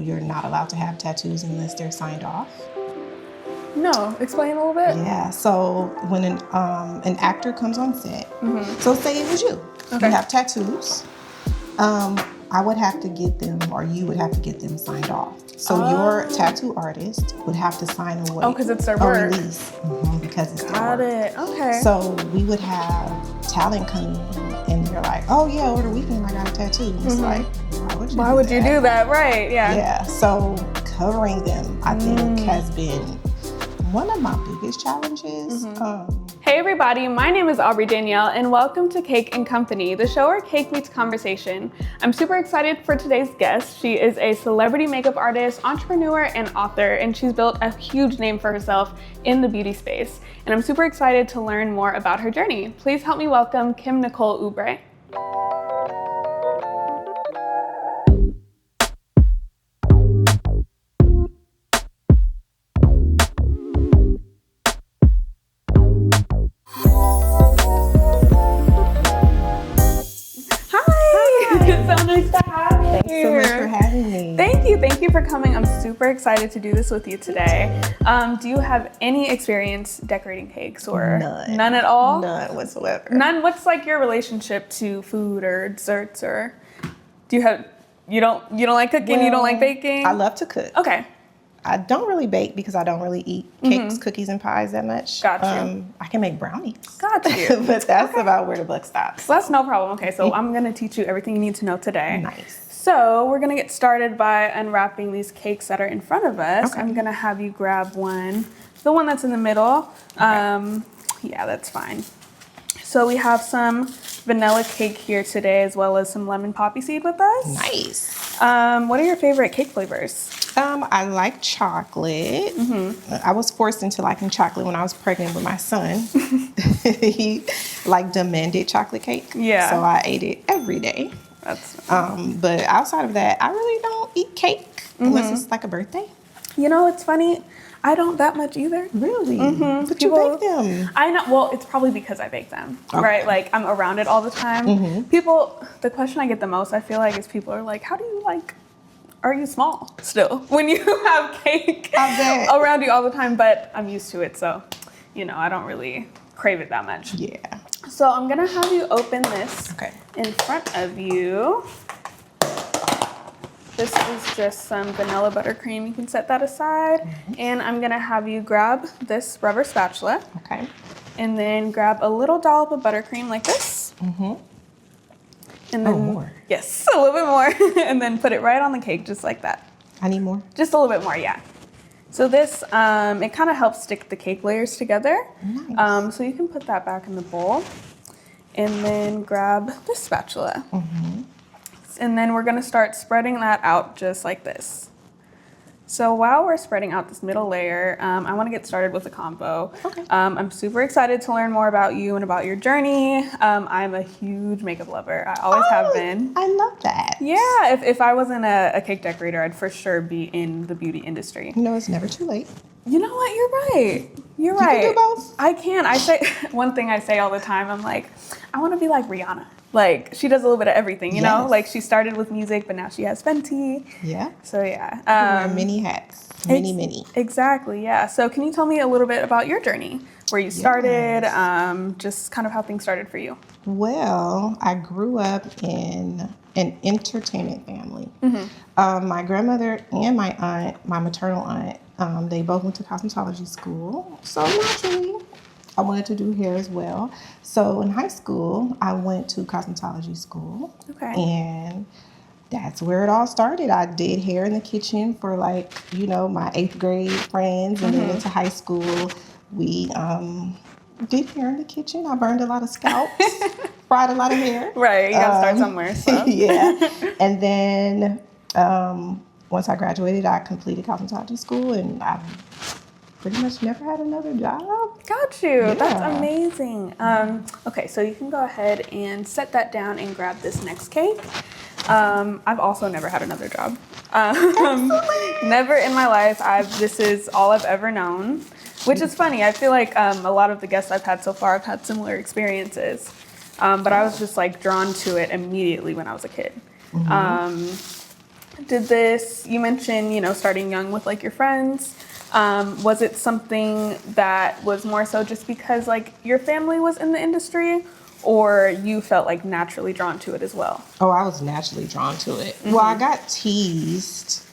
You're not allowed to have tattoos unless they're signed off. No, explain a little bit. Yeah, so when an actor comes on set, so say it was you. Okay. You have tattoos. I would have to get them, or you would have to get them signed off. So your tattoo artist would have to sign away. Oh, because it's their work. Release. Because it's their Got work. it. Okay. So we would have talent come in, and they're like, "Oh yeah, over the weekend I got a tattoo." And it's like, why would you do that? Right? Yeah. Yeah. So covering them, I think, has been one of my biggest challenges. Hey everybody, my name is Aubree Danielle and welcome to Cake and Company, the show where cake meets conversation. I'm super excited for today's guest. She is a celebrity makeup artist, entrepreneur, and author, and she's built a huge name for herself in the beauty space. And I'm super excited to learn more about her journey. Please help me welcome Kym Nicole Oubre. Thanks so much for having me. Thank you for coming. I'm super excited to do this with you today. Do you have any experience decorating cakes or none at all? None whatsoever. None. What's like your relationship to food or desserts, or do you have you don't like cooking? Well, you don't like baking? I love to cook. Okay. I don't really bake because I don't really eat cakes, cookies, and pies that much. Got you. I can make brownies. Got you. But that's about where the buck stops. So that's no problem. Okay, so I'm gonna teach you everything you need to know today. Nice. So we're gonna get started by unwrapping these cakes that are in front of us. Okay. I'm gonna have you grab one, the one that's in the middle. Okay. Yeah, that's fine. So we have some vanilla cake here today, as well as some lemon poppy seed with us. Nice. What are your favorite cake flavors? I like chocolate. I was forced into liking chocolate when I was pregnant with my son. He demanded chocolate cake. Yeah. So I ate it every day. But outside of that, I really don't eat cake unless it's like a birthday. You know, it's funny. I don't that much either. Really? But you bake them. I know. Well, it's probably because I bake them, right? Like I'm around it all the time. The question I get the most, I feel like, is people are like, how do you are you small still when you have cake around you all the time? But I'm used to it, so, I don't really crave it that much. Yeah. So I'm gonna have you open this in front of you. This is just some vanilla buttercream. You can set that aside. And I'm gonna have you grab this rubber spatula. Okay. And then grab a little dollop of buttercream like this. And then, more. Yes, a little bit more. And then put it right on the cake, just like that. I need more? Just a little bit more, yeah. So this, it kind of helps stick the cake layers together. Nice. So you can put that back in the bowl. And then grab this spatula. And then we're gonna start spreading that out just like this. So while we're spreading out this middle layer, I wanna get started with the combo. Okay. I'm super excited to learn more about you and about your journey. I'm a huge makeup lover. I always have been. I love that. Yeah, if I wasn't a cake decorator, I'd for sure be in the beauty industry. It's never too late. You know what? You're right. You're right. You can do both. I can. I say one thing I say all the time. I'm like, I want to be like Rihanna. Like she does a little bit of everything, you know. Like she started with music, but now she has Fenty. Yeah. So yeah. Wear many hats. Many. Exactly. Yeah. So can you tell me a little bit about your journey, where you started, just kind of how things started for you? Well, I grew up in an entertainment family. My grandmother and my aunt, my maternal aunt, they both went to cosmetology school. So naturally, I wanted to do hair as well. So in high school, I went to cosmetology school. Okay. And that's where it all started. I did hair in the kitchen for my 8th grade friends. And then into high school, we did hair in the kitchen. I burned a lot of scalps, fried a lot of hair. Right, you gotta start somewhere. So. Yeah. And then once I graduated, I completed cosmetology school, and I pretty much never had another job. Got you. Yeah. That's amazing. Okay, so you can go ahead and set that down and grab this next cake. I've also never had another job. Never in my life. This is all I've ever known, which is funny. I feel like a lot of the guests I've had so far have had similar experiences, but I was just drawn to it immediately when I was a kid. did this, you mentioned, starting young with like your friends. Was it something that was more so just because like your family was in the industry, or you felt like naturally drawn to it as well? Oh, I was naturally drawn to it. Mm-hmm. Well, I got teased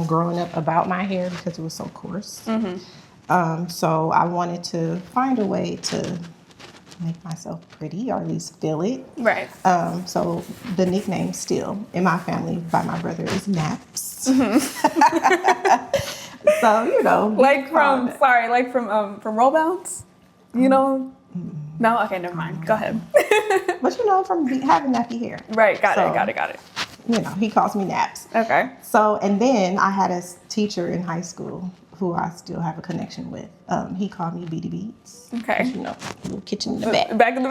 growing up about my hair because it was so coarse. Mm-hmm. So I wanted to find a way to make myself pretty, or at least feel it. Right. So the nickname still in my family by my brother is Naps. Mm-hmm. So, like from Roll Bounce, Mm-hmm. No? Okay, never mind. Go ahead. But from having nappy hair. Right, got it. He calls me Naps. Okay. So, and then I had a teacher in high school who I still have a connection with. He called me Beady Beats. Okay. Little kitchen in the back. Back in the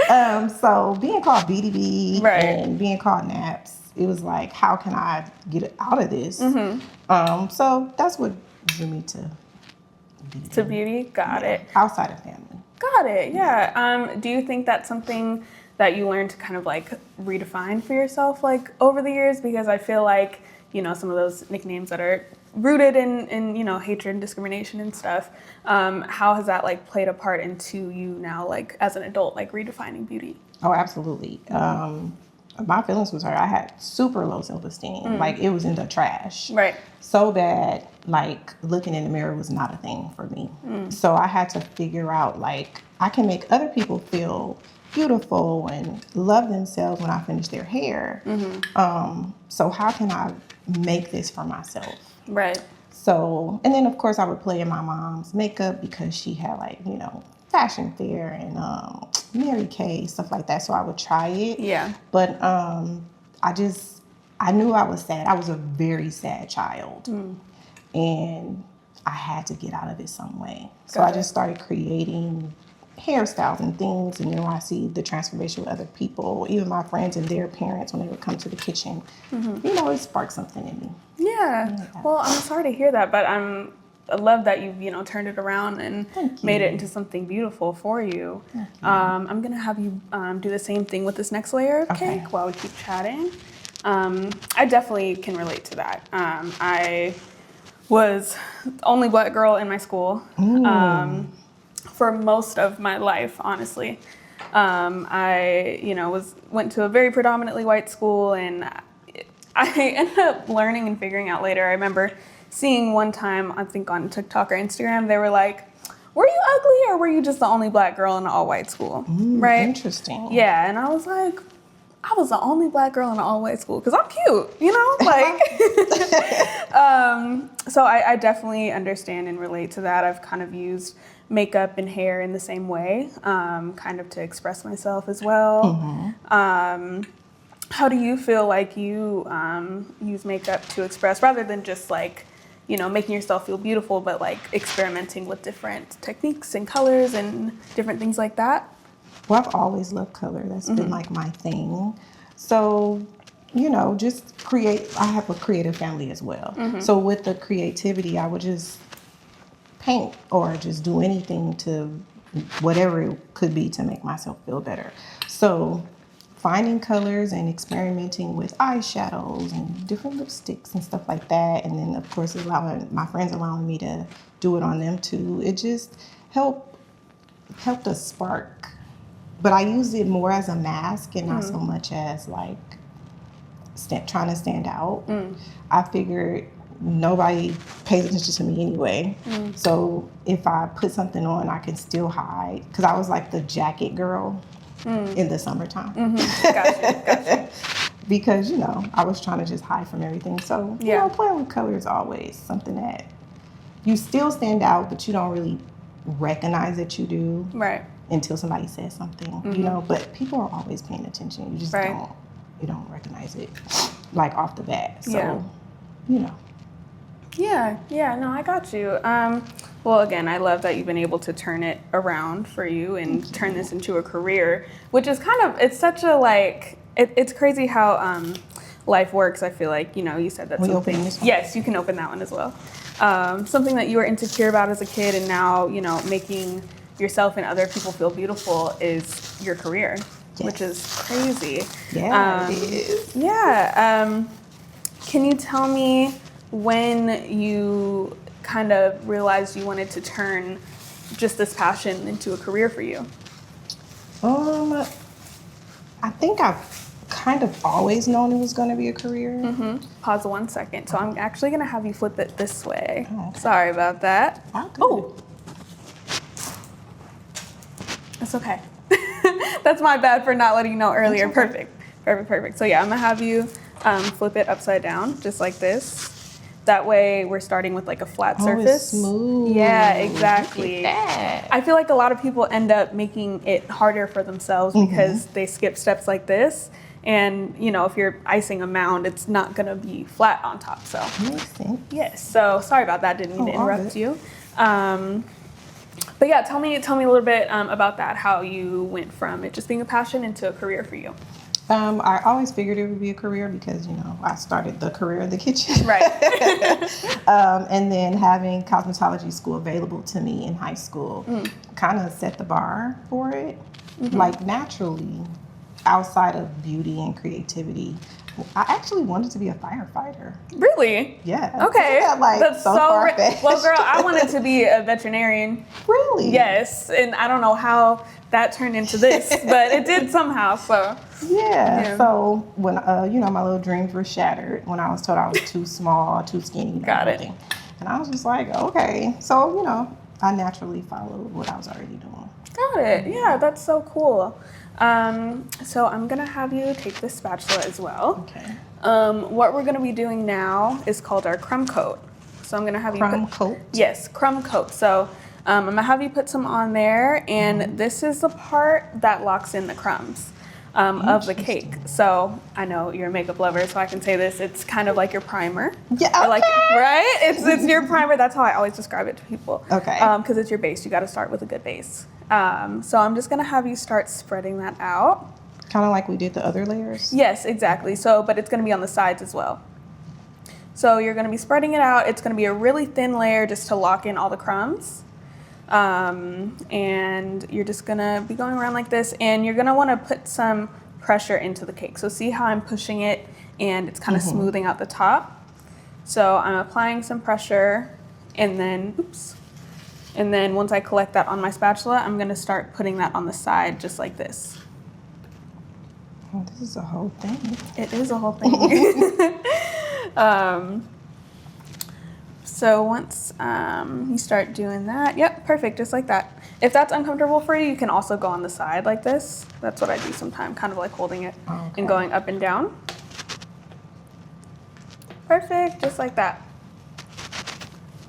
back. So being called Beady Beats right. and being called Naps, it was like, how can I get out of this? Mm-hmm. So that's what drew me to beauty. To beauty? Got it. Outside of family. Got it, yeah. Do you think that's something that you learned to kind of like redefine for yourself like over the years? Because I feel like, some of those nicknames that are rooted in hatred and discrimination and stuff, how has that like played a part into you now, like as an adult, like redefining beauty? Oh, absolutely. My feelings was hurt. I had super low self-esteem. Like it was in the trash. Right. So bad, like looking in the mirror was not a thing for me. So I had to figure out like I can make other people feel beautiful and love themselves when I finish their hair. Mm-hmm. So how can I make this for myself? Right. So, and then of course I would play in my mom's makeup because she had like, fashion fair and Mary Kay, stuff like that. So I would try it. Yeah. But I knew I was sad. I was a very sad child. And I had to get out of it some way. So I just started creating hairstyles and things. And then when I see the transformation with other people, even my friends and their parents, when they would come to the kitchen, it sparked something in me. Yeah. Well, I'm sorry to hear that, but I love that you've, turned it around and made it into something beautiful for you. I'm going to have you do the same thing with this next layer of cake while we keep chatting. I definitely can relate to that. I was the only black girl in my school for most of my life, honestly. I, went to a very predominantly white school, and I ended up learning and figuring out later. I remember seeing one time, I think on TikTok or Instagram, they were like, were you ugly or were you just the only black girl in an all-white school? Right? Interesting. Yeah, and I was like, I was the only black girl in an all-white school because I'm cute, So I definitely understand and relate to that. I've kind of used makeup and hair in the same way, kind of to express myself as well. How do you feel like you use makeup to express, rather than just like, making yourself feel beautiful, but like experimenting with different techniques and colors and different things like that? Well, I've always loved color. That's been like my thing. So, just create. I have a creative family as well. So with the creativity, I would just paint or just do anything to whatever it could be to make myself feel better. So finding colors and experimenting with eyeshadows and different lipsticks and stuff like that. And then of course allowing my friends me to do it on them too. It just helped us spark. But I use it more as a mask and not so much as like trying to stand out. I figured nobody pays attention to me anyway. So if I put something on, I can still hide. Because I was like the jacket girl in the summertime. Gotcha. Because, I was trying to just hide from everything. So, playing with color is always something that you still stand out, but you don't really recognize that you do. Right. Until somebody says something, but people are always paying attention. You just don't recognize it like off the bat. So, Yeah, no, I got you. Well, again, I love that you've been able to turn it around for you and turn this into a career, which is it's such a it's crazy how life works. I feel like, you said that something. Yes, you can open that one as well. Something that you were insecure about as a kid, and now, making yourself and other people feel beautiful is your career, which is crazy. Yeah, it is. Yeah. Can you tell me when you kind of realized you wanted to turn just this passion into a career for you? I think I've kind of always known it was going to be a career. Pause 1 second. So I'm actually going to have you flip it this way. Oh, okay. Sorry about that. Oh, It's okay. That's my bad for not letting you know earlier. Okay. Perfect. So yeah, I'm gonna have you flip it upside down, just like this. That way we're starting with like a flat surface. It's smooth. Yeah, exactly. Look at that. I feel like a lot of people end up making it harder for themselves because they skip steps like this. And you know, if you're icing a mound, it's not gonna be flat on top. So Makes sense. yes. So sorry about that. Didn't mean to all interrupt good. you. But yeah, tell me a little bit about that. How you went from it just being a passion into a career for you. I always figured it would be a career because, you know, I started the career in the kitchen. Right. And then having cosmetology school available to me in high school kind of set the bar for it. Like naturally, outside of beauty and creativity, I actually wanted to be a firefighter. Really? Yeah. Okay. Isn't that, like, That's so so far-fetched? well, girl, I wanted to be a veterinarian. Really? Yes, and I don't know how that turned into this, but it did somehow. So Yeah. So when you know, my little dreams were shattered when I was told I was too small, too skinny. Got it. Everything. And I was just like, okay. So, you know, I naturally followed what I was already doing. got it. Yeah, that's so cool. So I'm gonna have you take this spatula as well. Okay. What we're gonna be doing now is called our crumb coat. So I'm gonna have you Crumb put, coat. Yes, crumb coat. So I'm gonna have you put some on there, and this is the part that locks in the crumbs of the cake. So I know you're a makeup lover, so I can say this. It's kind of like your primer. Yeah. Or like, right? It's your primer. That's how I always describe it to people. Okay. Because it's your base. You got to start with a good base. So I'm just gonna have you start spreading that out. Kind of like we did the other layers. Yes, exactly. So, but it's gonna be on the sides as well. So you're gonna be spreading it out. It's gonna be a really thin layer just to lock in all the crumbs. And you're just gonna be going around like this, and you're gonna wanna put some pressure into the cake. So see how I'm pushing it and it's kind of smoothing out the top. So I'm applying some pressure, and then, and then once I collect that on my spatula, I'm gonna start putting that on the side just like this. Oh, this is a whole thing. It is a whole thing. So once you start doing that, yep, perfect, just like that. If that's uncomfortable for you, you can also go on the side like this. That's what I do sometimes, kind of like holding it and going up and down. Perfect, just like that.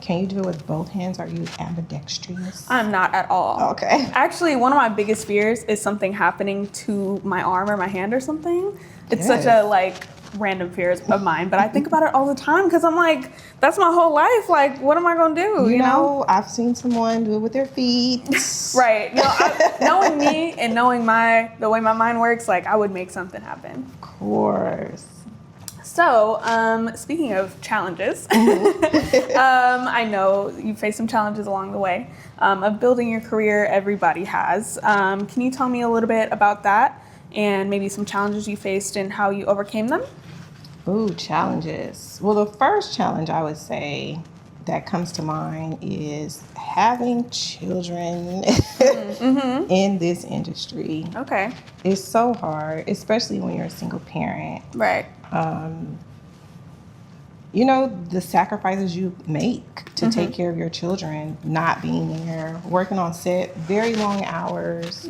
Can you do it with both hands? Are you ambidextrous? I'm not at all. Okay. Actually, one of my biggest fears is something happening to my arm or my hand or something. It's such Yes. a like random fear of mine, but I think about it all the time because I'm like, that's my whole life. Like, what am I gonna do? You know, I've seen someone do it with their feet. Right. You know, knowing me and knowing the way my mind works, like I would make something happen. Of course. So, speaking of challenges, I know you faced some challenges along the way of building your career. Everybody has. Can you tell me a little bit about that and maybe some challenges you faced and how you overcame them? Ooh, challenges. Well, the first challenge I would say that comes to mind is having children in this industry. Okay. It's so hard, especially when you're a single parent. Right. You know, the sacrifices you make to take care of your children, not being there, working on set, very long hours.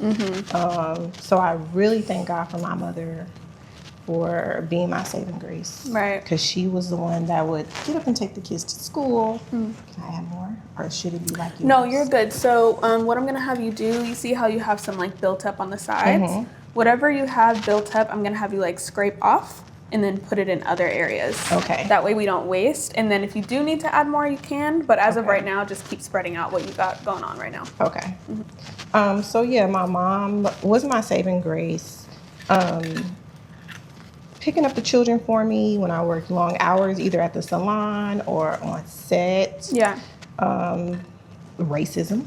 So I really thank God for my mother for being my saving grace. Right. Because she was the one that would get up and take the kids to school. Can I have more? Or should it be like yours? No, you're good. So what I'm going to have you do, you see how you have some like built up on the sides? Whatever you have built up, I'm going to have you like scrape off and then put it in other areas. Okay. That way we don't waste. And then if you do need to add more, you can. But as of right now, just keep spreading out what you got going on right now. Okay. So yeah, my mom was my saving grace. Picking up the children for me when I worked long hours, either at the salon or on set. Yeah. Racism.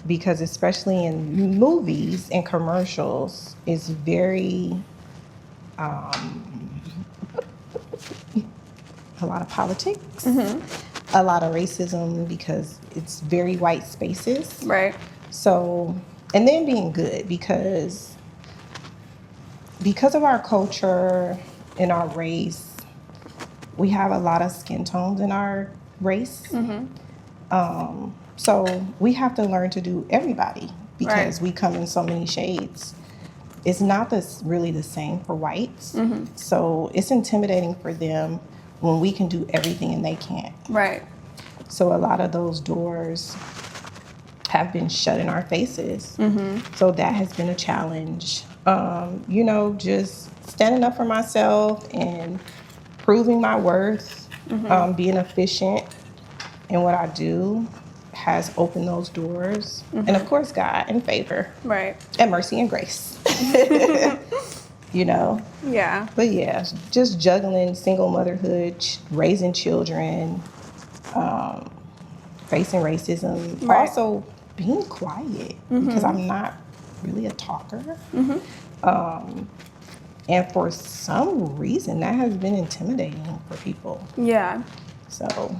Because especially in movies and commercials, it's very a lot of politics, a lot of racism because it's very white spaces. Right. So, and then being good because of our culture and our race, we have a lot of skin tones in our race. So we have to learn to do everybody because we come in so many shades. It's not really the same for whites. So it's intimidating for them when we can do everything and they can't. Right. So a lot of those doors have been shut in our faces. So that has been a challenge. You know, just standing up for myself and proving my worth, being efficient in what I do has opened those doors. And of course, God and favor. Right. And mercy and grace. You know? Yeah. But yeah, just juggling single motherhood, raising children, facing racism. Right. Also being quiet because I'm not really a talker. And for some reason, that has been intimidating for people. Yeah. So.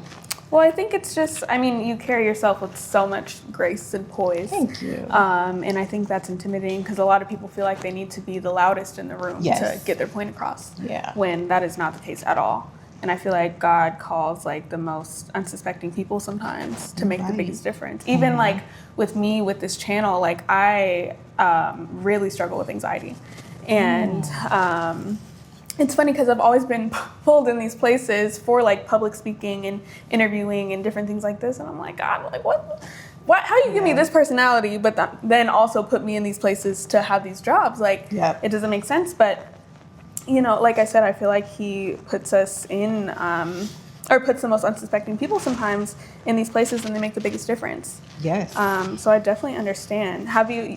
Well, I think it's just, I mean, you carry yourself with so much grace and poise. Thank you. And I think that's intimidating because a lot of people feel like they need to be the loudest in the room to get their point across. Yeah. When that is not the case at all. And I feel like God calls like the most unsuspecting people sometimes to make the biggest difference. Even like with me, with this channel, like I really struggle with anxiety. And it's funny because I've always been pulled in these places for like public speaking and interviewing and different things like this. And I'm like, God, like what, how do you give me this personality, but then also put me in these places to have these jobs? Like, it doesn't make sense. But, you know, like I said, I feel like he puts us in, or puts the most unsuspecting people sometimes in these places and they make the biggest difference. Yes. So I definitely understand.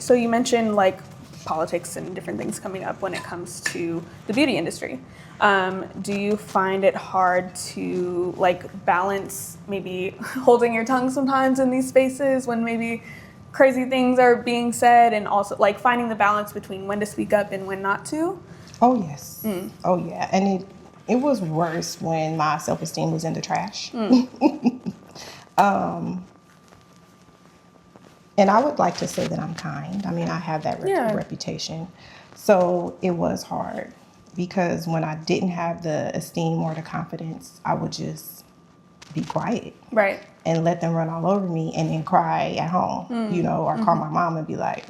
So you mentioned like politics and different things coming up when it comes to the beauty industry. Do you find it hard to like balance maybe holding your tongue sometimes in these spaces when maybe crazy things are being said, and also like finding the balance between when to speak up and when not to? Oh yes. Oh yeah. And it was worse when my self-esteem was in the trash. And I would like to say that I'm kind. I mean, I have that reputation. So it was hard because when I didn't have the esteem or the confidence, I would just be quiet. Right. And let them run all over me and then cry at home, you know, or call my mom and be like,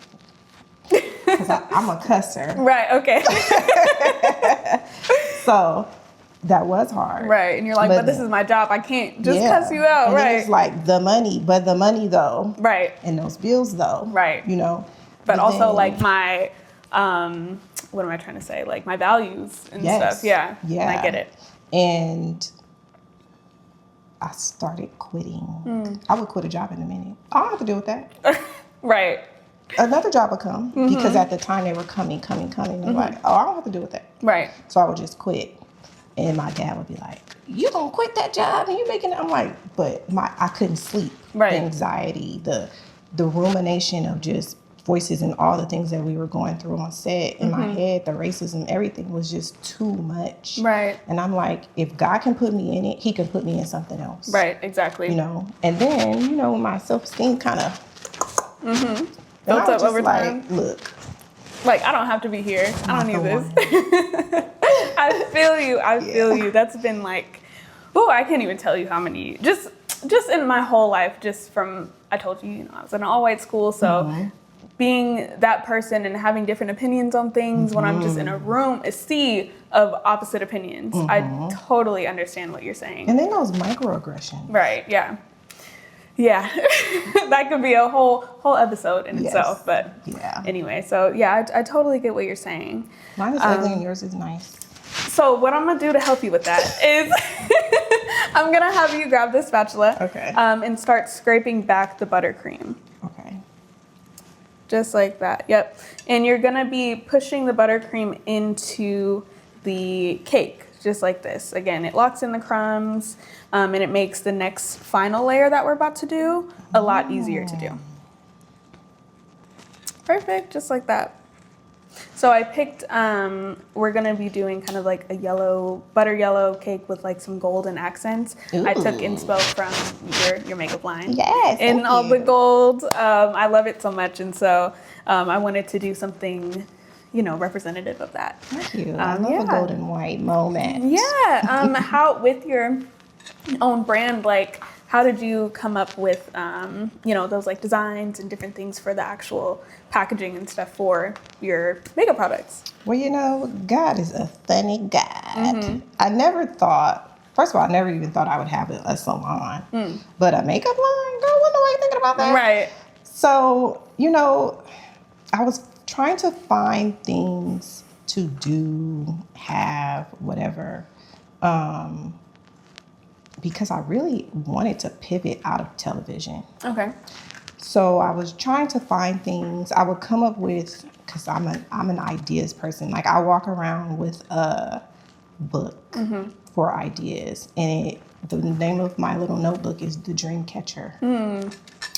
because I'm a cusser. Right, okay. So that was hard. Right, and you're like, but this is my job. I can't just cuss you out, and right? It's like the money though. Right. And those bills though. Right. You know. But also then, like my, what am I trying to say? Like my values and stuff. Yeah. Yeah. And I get it. And I started quitting. I would quit a job in a minute. I don't have to deal with that. Right. Another job would come because at the time they were coming. They're like, oh, I don't have to deal with that. Right. So I would just quit. And my dad would be like, you gonna quit that job and you making it? I'm like, but I couldn't sleep. Right. The anxiety, the rumination of just voices and all the things that we were going through on set in my head, the racism, everything was just too much. Right. And I'm like, if God can put me in it, he can put me in something else. Right, exactly. You know, and then, you know, my self-esteem kind of built up over time. Like, look. Like, I don't have to be here. I don't need this. I feel you. That's been like, I can't even tell you how many, just in my whole life, just from, I told you, I was in an all-white school, so being that person and having different opinions on things when I'm just in a sea of opposite opinions. I totally understand what you're saying. And then those microaggressions. Right, yeah. Yeah, that could be a whole episode in itself, but anyway, so yeah, I totally get what you're saying. Mine is ugly and yours is nice. So what I'm gonna do to help you with that is I'm gonna have you grab this spatula and start scraping back the buttercream. Okay. Just like that, yep. And you're gonna be pushing the buttercream into the cake, just like this. Again, it locks in the crumbs and it makes the next final layer that we're about to do a lot easier to do. Perfect, just like that. So I picked, we're gonna be doing kind of like a butter yellow cake with like some golden accents. Ooh. I took inspo from your makeup line. Yes, in all thank the you. gold. I love it so much, and so I wanted to do something, representative of that. Thank you. I love a gold and white moment. Yeah. How with your own brand, like how did you come up with those like designs and different things for the actual packaging and stuff for your makeup products? Well, God is a funny God. I never thought, first of all, I never even thought I would have a salon. But a makeup line? Girl, what am I thinking about that? Right. So, I was trying to find things to do, have, whatever, because I really wanted to pivot out of television. Okay. So I was trying to find things I would come up with, because I'm an ideas person. Like, I walk around with a book for ideas, and the name of my little notebook is The Dream Catcher.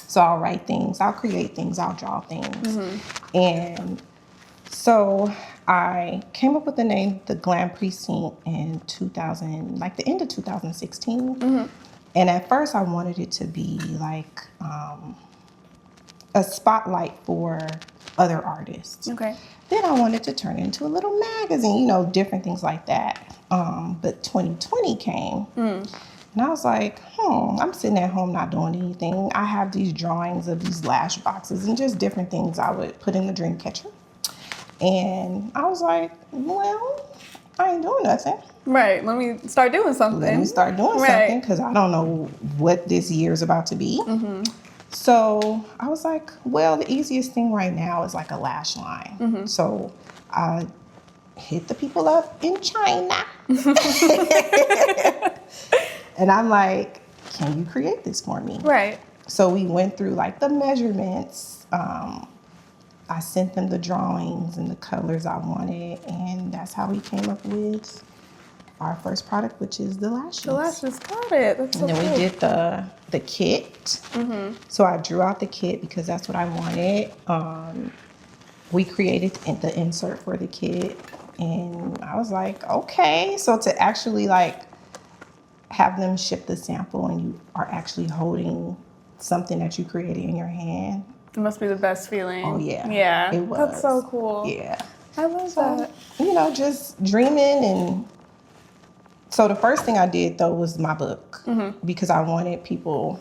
So I'll write things, I'll create things, I'll draw things. And so I came up with the name The Glam Precinct in 2000, like the end of 2016. And at first I wanted it to be like a spotlight for other artists. Okay. Then I wanted to turn it into a little magazine, different things like that. But 2020 came. And I was like, I'm sitting at home not doing anything. I have these drawings of these lash boxes and just different things I would put in the dream catcher. And I was like, well, I ain't doing nothing. Right. Let me start doing something. Let me start doing something, because I don't know what this year is about to be. So I was like, well, the easiest thing right now is like a lash line. So I hit the people up in China. And I'm like, can you create this for me? Right. So we went through like the measurements. I sent them the drawings and the colors I wanted, and that's how we came up with our first product, which is the lashes. The lashes, got it. That's so And then cool. we did the kit. So I drew out the kit because that's what I wanted. We created the insert for the kit, and I was like, okay. So to actually like have them ship the sample and you are actually holding something that you created in your hand. It must be the best feeling. Oh yeah. Yeah. It was. That's so cool. Yeah. I love that. Just dreaming. And so the first thing I did though was my book, because I wanted people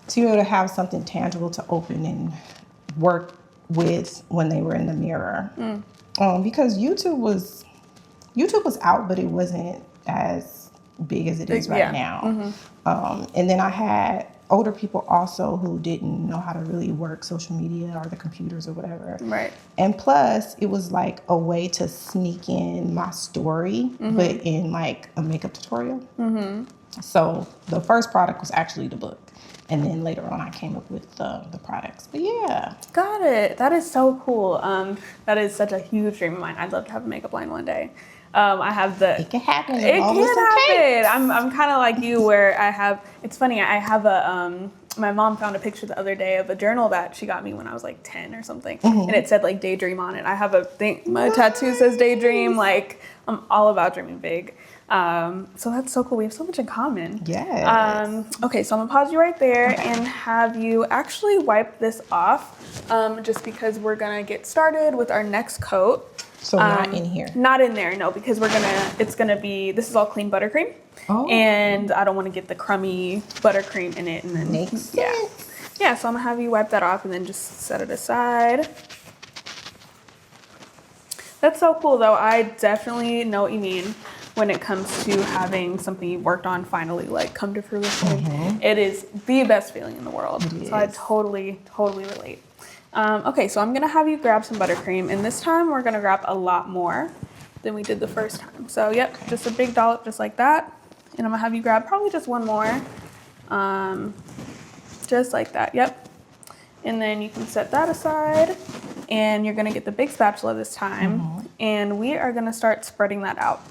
to be able to have something tangible to open and work with when they were in the mirror. Because YouTube was out, but it wasn't as big as it is right now. And then I had older people also who didn't know how to really work social media or the computers or whatever. Right. And plus, it was like a way to sneak in my story, but in like a makeup tutorial. So the first product was actually the book. And then later on, I came up with the products. But yeah. Got it. That is so cool. That is such a huge dream of mine. I'd love to have a makeup line one day. I have It can happen. It can happen. I'm kind of like you, where it's funny, I have my mom found a picture the other day of a journal that she got me when I was like 10 or something. And it said like daydream on it. I have a thing, my tattoo says daydream. Like, I'm all about dreaming big. So that's so cool. We have so much in common. Yes. Okay, so I'm gonna pause you right there and have you actually wipe this off, just because we're gonna get started with our next coat. So not in here? Not in there, no, because this is all clean buttercream. Oh. And I don't want to get the crummy buttercream in it. And then, Makes sense. Yeah, so I'm gonna have you wipe that off and then just set it aside. That's so cool though. I definitely know what you mean when it comes to having something you worked on finally like come to fruition. It is the best feeling in the world. So I totally relate. Okay, so I'm gonna have you grab some buttercream, and this time we're gonna grab a lot more than we did the first time. So yep, just a big dollop just like that. And I'm gonna have you grab probably just one more. Just like that, yep. And then you can set that aside, and you're gonna get the big spatula this time, and we are gonna start spreading that out.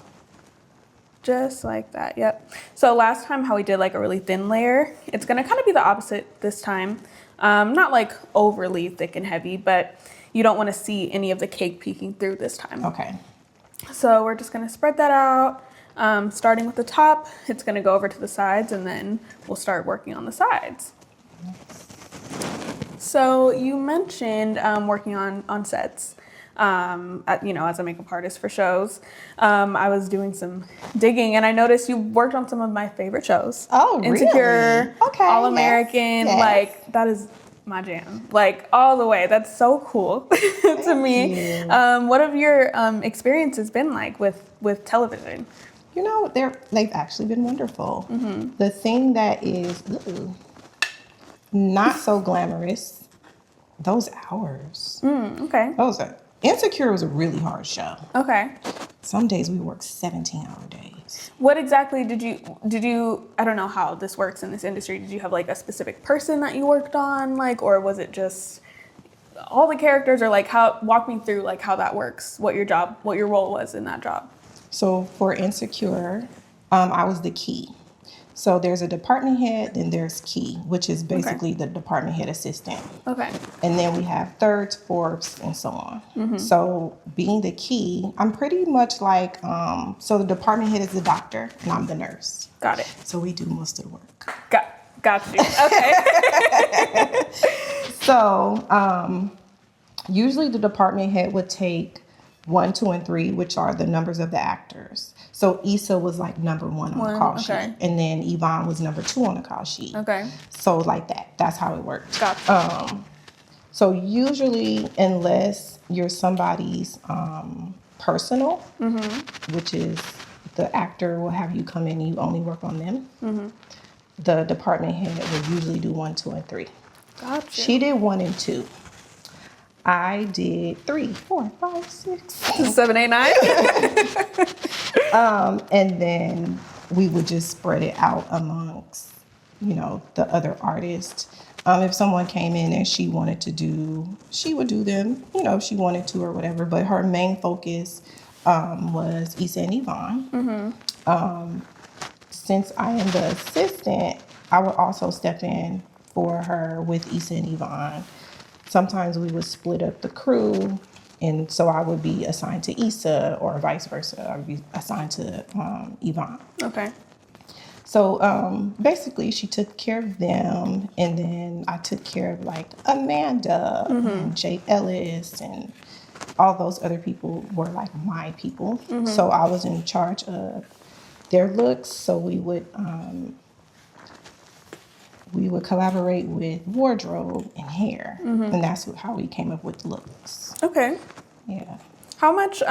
Just like that, yep. So last time how we did like a really thin layer, it's gonna kind of be the opposite this time. Not like overly thick and heavy, but you don't want to see any of the cake peeking through this time. Okay. So we're just going to spread that out, starting with the top. It's going to go over to the sides, and then we'll start working on the sides. So you mentioned working on sets, as a makeup artist for shows. I was doing some digging, and I noticed you worked on some of my favorite shows. Oh, Insecure, really? Okay. All American, Yes. like that is my jam, like all the way. That's so cool to me. you. What have your experiences been like with television? You know, they've actually been wonderful. The thing that is not so glamorous, those hours. Okay. Insecure was a really hard show. Okay. Some days we worked 17-hour days. What exactly did you, I don't know how this works in this industry. Did you have like a specific person that you worked on, like, or was it just all the characters, or like walk me through like how that works, what your role was in that job? So for Insecure, I was the key. So there's a department head, then there's key, which is basically the department head assistant. Okay. And then we have thirds, fourths, and so on. So being the key, I'm pretty much like, so the department head is the doctor and I'm the nurse. Got it. So we do most of the work. Got you. Okay. So usually the department head would take 1, 2, and 3, which are the numbers of the actors. So Issa was like number 1 on the call sheet. And then Yvonne was number 2 on the call sheet. Okay. So like that. That's how it worked. Gotcha. So usually, unless you're somebody's personal, which is the actor will have you come in and you only work on them, the department head will usually do 1, 2, and 3. Gotcha. She did 1 and 2. I did 3, 4, 5, 6, 7, 8, 9. and then we would just spread it out amongst, the other artists. If someone came in and she wanted to do, she would do them, if she wanted to or whatever. But her main focus was Issa and Yvonne. Since I am the assistant, I would also step in for her with Issa and Yvonne. Sometimes we would split up the crew, and so I would be assigned to Issa or vice versa. I would be assigned to Yvonne. Okay. So basically she took care of them, and then I took care of like Amanda and Jay Ellis, and all those other people were like my people. So I was in charge of their looks. So we would collaborate with wardrobe and hair, and that's how we came up with looks. Okay. Yeah. How much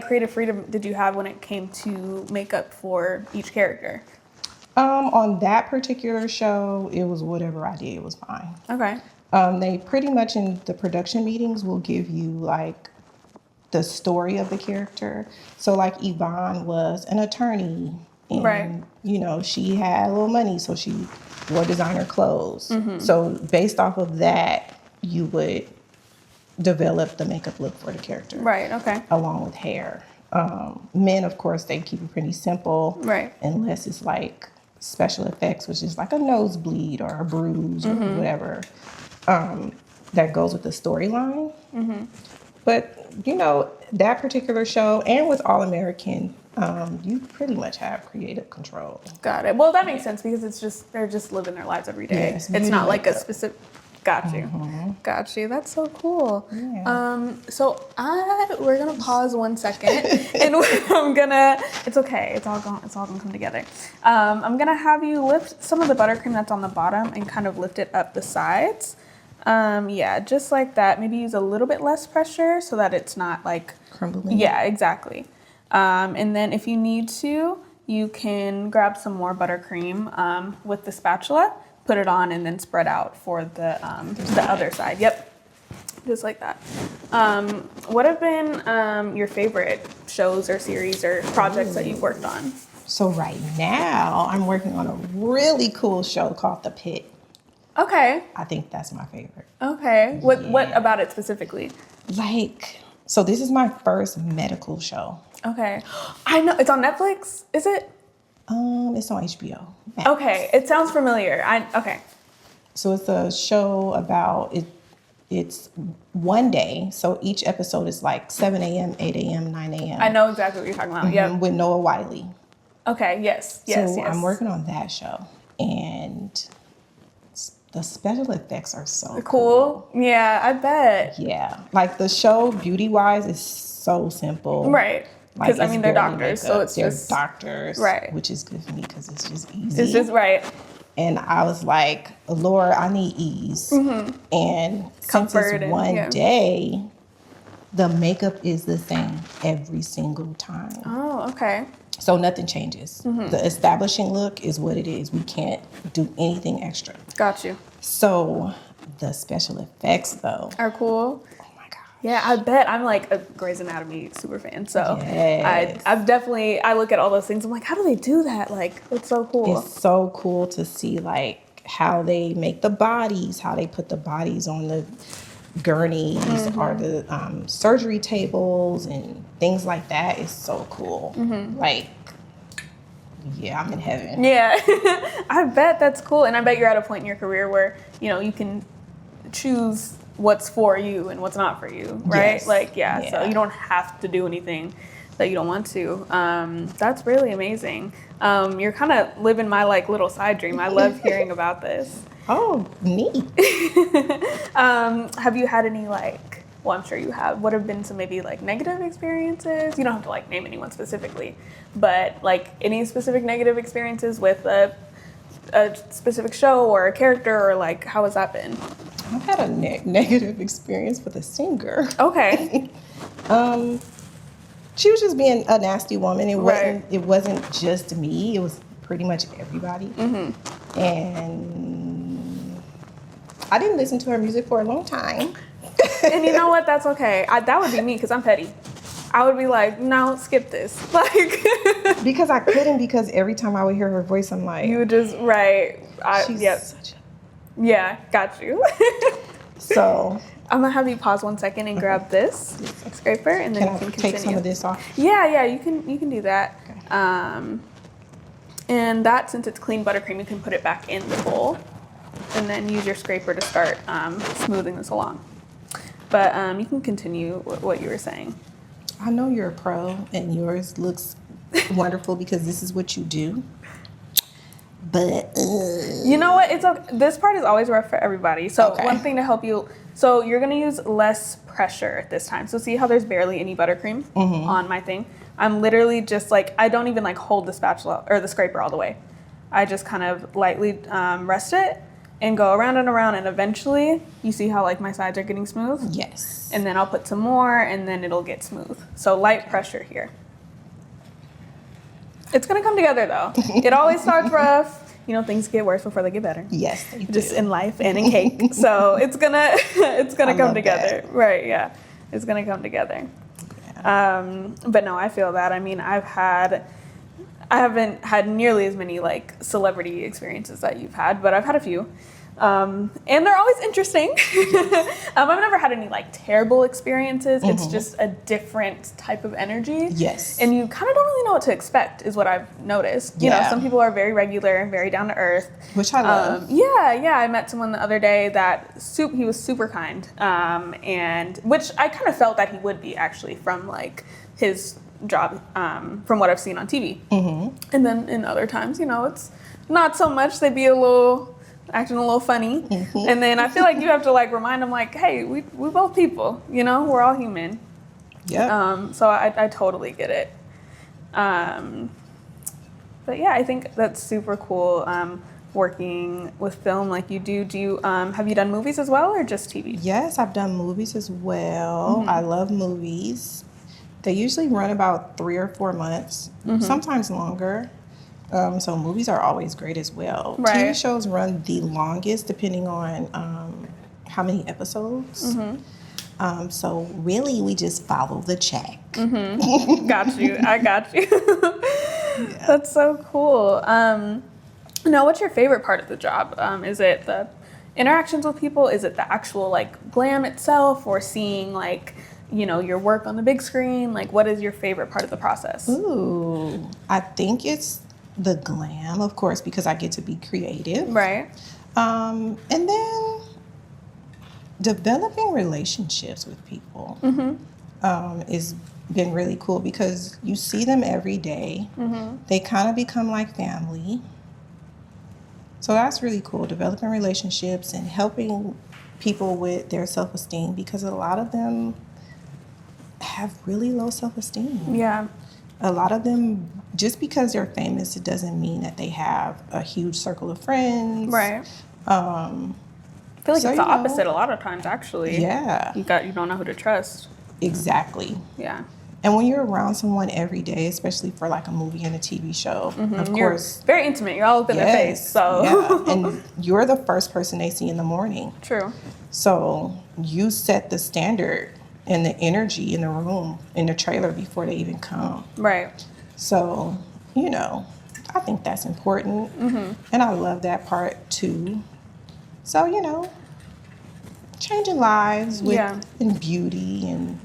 creative freedom did you have when it came to makeup for each character? On that particular show, it was whatever I did was fine. Okay. They pretty much in the production meetings will give you like the story of the character. So like Yvonne was an attorney, and she had a little money, so she wore designer clothes. So based off of that, you would develop the makeup look for the character. Right. Okay. Along with hair. Men, of course, they keep it pretty simple. Right. Unless it's like special effects, which is like a nosebleed or a bruise or whatever that goes with the storyline. But, that particular show and with All American, you pretty much have creative control. Got it. Well, that makes sense because they're just living their lives every day. Yes, it's not like makeup. a specific. Got you. Got you. That's so cool. Yeah. So we're gonna pause 1 second, and it's okay. It's all gonna come together. I'm gonna have you lift some of the buttercream that's on the bottom and kind of lift it up the sides. Just like that. Maybe use a little bit less pressure so that it's not like Crumbling. Yeah, exactly. And then if you need to, you can grab some more buttercream with the spatula. Put it on and then spread out for the other side. Yep, just like that. What have been your favorite shows or series or projects that you've worked on? So right now, I'm working on a really cool show called The Pit. Okay. I think that's my favorite. Okay. What about it specifically? So this is my first medical show. Okay. I know. It's on Netflix, is it? It's on HBO Max. Okay. It sounds familiar. Okay. So it's a show about it's one day. So each episode is like 7 a.m., 8 a.m., 9 a.m. I know exactly what you're talking about. Yeah. With Noah Wiley. Okay. Yes. So I'm working on that show, and the special effects are so cool. Yeah, I bet. Yeah, like the show beauty wise is so simple. Right. Because Like, I mean they're doctors, so it's they're just doctors, right. Which is good for me because it's just easy. It's just right. And I was like, Lord, I need ease and Comfort. Since it's one day, the makeup is the same every single time. Oh, okay. So nothing changes. The establishing look is what it is. We can't do anything extra. Got you. So the special effects, though, are cool. Oh my god. Yeah, I bet. I'm like a Grey's Anatomy super fan. So Yes. I've definitely, I look at all those things. I'm like, how do they do that? Like, it's so cool. It's so cool to see like how they make the bodies, how they put the bodies on the gurneys or the surgery tables and things like that. Is so cool. Like, yeah, I'm in heaven. Yeah, I bet that's cool. And I bet you're at a point in your career where, you know, you can choose what's for you and what's not for you, right? Yes. Like, yeah, so you don't have to do anything that you don't want to. That's really amazing. You're kind of living my like little side dream. I love hearing about this. Oh, neat. Have you had any like, well, I'm sure you have, what have been some maybe like negative experiences? You don't have to like name anyone specifically, but like any specific negative experiences with a specific show or a character, or like how has that been? I've had a negative experience with a singer. Okay. She was just being a nasty woman. It wasn't. Right. It wasn't just me. It was pretty much everybody. And I didn't listen to her music for a long time. And you know what? That's okay. That would be me because I'm petty. I would be like, no, skip this. Like, because I couldn't. Because every time I would hear her voice, I'm like, you would just she's yep. such a... Yeah, got you. So I'm gonna have you pause 1 second and grab this scraper, and then you can continue. Take some of this off? Yeah, you can do that. Okay. And that, since it's clean buttercream, you can put it back in the bowl, and then use your scraper to start smoothing this along. But you can continue what you were saying. I know you're a pro, and yours looks wonderful because this is what you do. But you know what? It's okay. This part is always rough for everybody. So one thing to help you. So you're gonna use less pressure this time. So see how there's barely any buttercream on my thing. I'm literally just like, I don't even like hold the spatula or the scraper all the way. I just kind of lightly rest it and go around and around, and eventually you see how like my sides are getting smooth. yes. And then I'll put some more, and then it'll get smooth. So light pressure here. It's gonna come together though. It always starts rough. You know, things get worse before they get better. Yes, they do. Just in life and in cake. So it's gonna come together. That. Right, yeah. It's gonna come together. Yeah. But no, I feel that. I mean, I haven't had nearly as many like celebrity experiences that you've had, but I've had a few. And they're always interesting. I've never had any like terrible experiences. It's just a different type of energy. Yes. And you kind of don't really know what to expect, is what I've noticed. You know, some people are very regular, very down to earth. Which I love. Yeah. I met someone the other day that he was super kind. And which I kind of felt that he would be actually from like his job, from what I've seen on TV. And then in other times, you know, it's not so much. They'd be acting a little funny. And then I feel like you have to like remind them like, hey, we both people, you know, we're all human. Yeah. So I totally get it. But yeah, I think that's super cool, working with film like you do. Do you, have you done movies as well, or just TV? Yes, I've done movies as well. I love movies. They usually run about 3 or 4 months, sometimes longer. So movies are always great as well. Right. TV shows run the longest depending on how many episodes. So really, we just follow the check. Got you. I got you. Yeah. That's so cool. Now, what's your favorite part of the job? Is it the interactions with people? Is it the actual like glam itself, or seeing like, you know, your work on the big screen? Like, what is your favorite part of the process? Ooh, I think it's the glam, of course, because I get to be creative. Right. And then Developing relationships with people is been really cool because you see them every day. They kind of become like family. So that's really cool, developing relationships and helping people with their self-esteem, because a lot of them have really low self-esteem. Yeah. A lot of them, just because they're famous, it doesn't mean that they have a huge circle of friends. Right. I feel like it's the opposite a lot of times, actually. Yeah. You don't know who to trust. Exactly. Yeah. And when you're around someone every day, especially for like a movie and a TV show, of course. You're very intimate. You're all up in their face. So. Yeah. And you're the first person they see in the morning. True. So you set the standard and the energy in the room, in the trailer, before they even come. Right. So, I think that's important. And I love that part too. So, changing lives in beauty and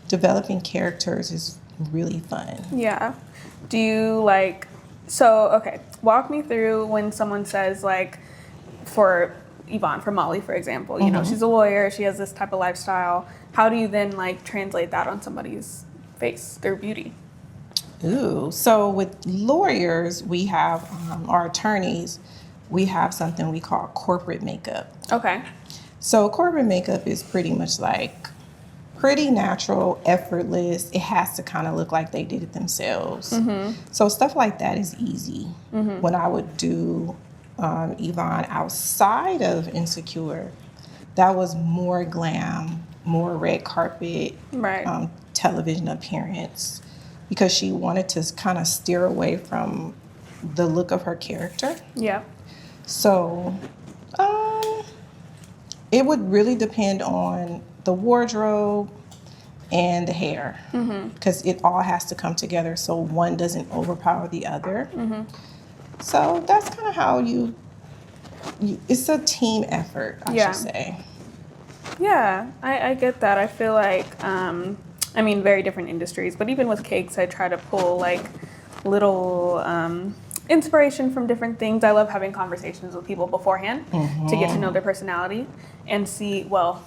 developing characters is really fun. Yeah. Do you walk me through when someone says, like, for Yvonne, for Molly, for example, you know, she's a lawyer, she has this type of lifestyle. How do you then, like, translate that on somebody's face, their beauty? Ooh, so with lawyers, we have, our attorneys, we have something we call corporate makeup. Okay. So corporate makeup is pretty much like pretty natural, effortless. It has to kind of look like they did it themselves. So stuff like that is easy. When I would do Yvonne outside of Insecure, that was more glam, more red carpet, television appearance, because she wanted to kind of steer away from the look of her character. Yeah. So it would really depend on the wardrobe and the hair, because it all has to come together so one doesn't overpower the other. So that's kind of how you it's a team effort, I should say. Yeah, I get that. I feel like, very different industries, but even with cakes, I try to pull like little inspiration from different things. I love having conversations with people beforehand to get to know their personality and see, well,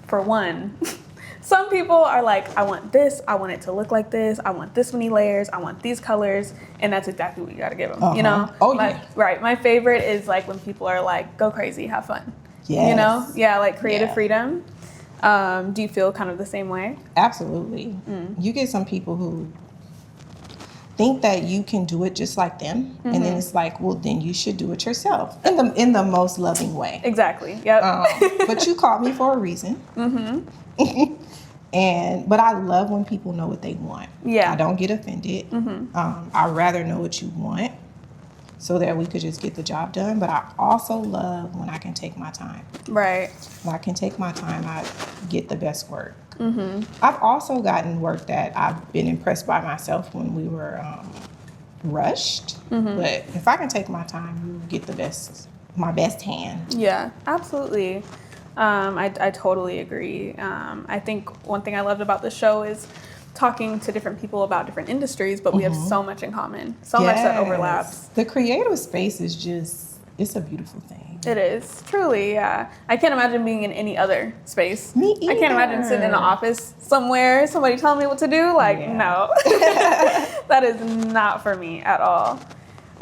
for one, some people are like, I want this, I want it to look like this, I want this many layers, I want these colors, and that's exactly what you gotta give them, you know? Oh, yeah. Right, my favorite is like when people are like, go crazy, have fun. Yes. You know? Yeah, like creative freedom. Do you feel kind of the same way? Absolutely. You get some people who think that you can do it just like them, and then it's like, well, then you should do it yourself in the most loving way. Exactly. Yep. But you called me for a reason. But I love when people know what they want. Yeah. I don't get offended. I'd rather know what you want so that we could just get the job done. But I also love when I can take my time. Right. When I can take my time, I get the best work. I've also gotten work that I've been impressed by myself when we were rushed. But if I can take my time, you get my best hand. Yeah, absolutely. I totally agree. I think one thing I loved about the show is talking to different people about different industries, but we have so much in common, so much that overlaps. The creative space is it's a beautiful thing. It is, truly, yeah. I can't imagine being in any other space. Me either. I can't imagine sitting in an office somewhere, somebody telling me what to do. Like, no. That is not for me at all.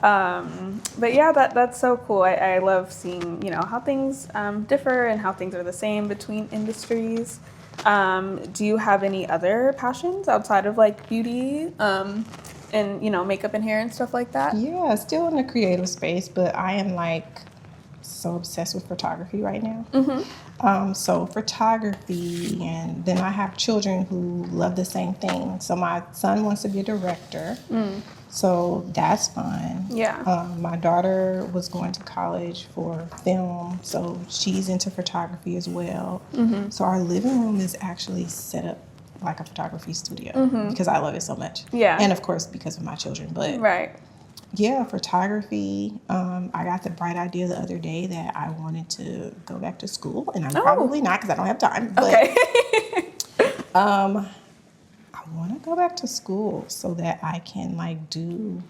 But yeah, that's so cool. I love seeing, how things differ and how things are the same between industries. Do you have any other passions outside of like beauty and, makeup and hair and stuff like that? Yeah, still in the creative space, but I am like so obsessed with photography right now. So photography, and then I have children who love the same thing. So my son wants to be a director. So that's fun. Yeah. My daughter was going to college for film, so she's into photography as well. So our living room is actually set up like a photography studio because I love it so much. Yeah. And of course because of my children. But right. Yeah, photography. I got the bright idea the other day that I wanted to go back to school, and I'm probably not because I don't have time. But, okay. I want to go back to school so that I can do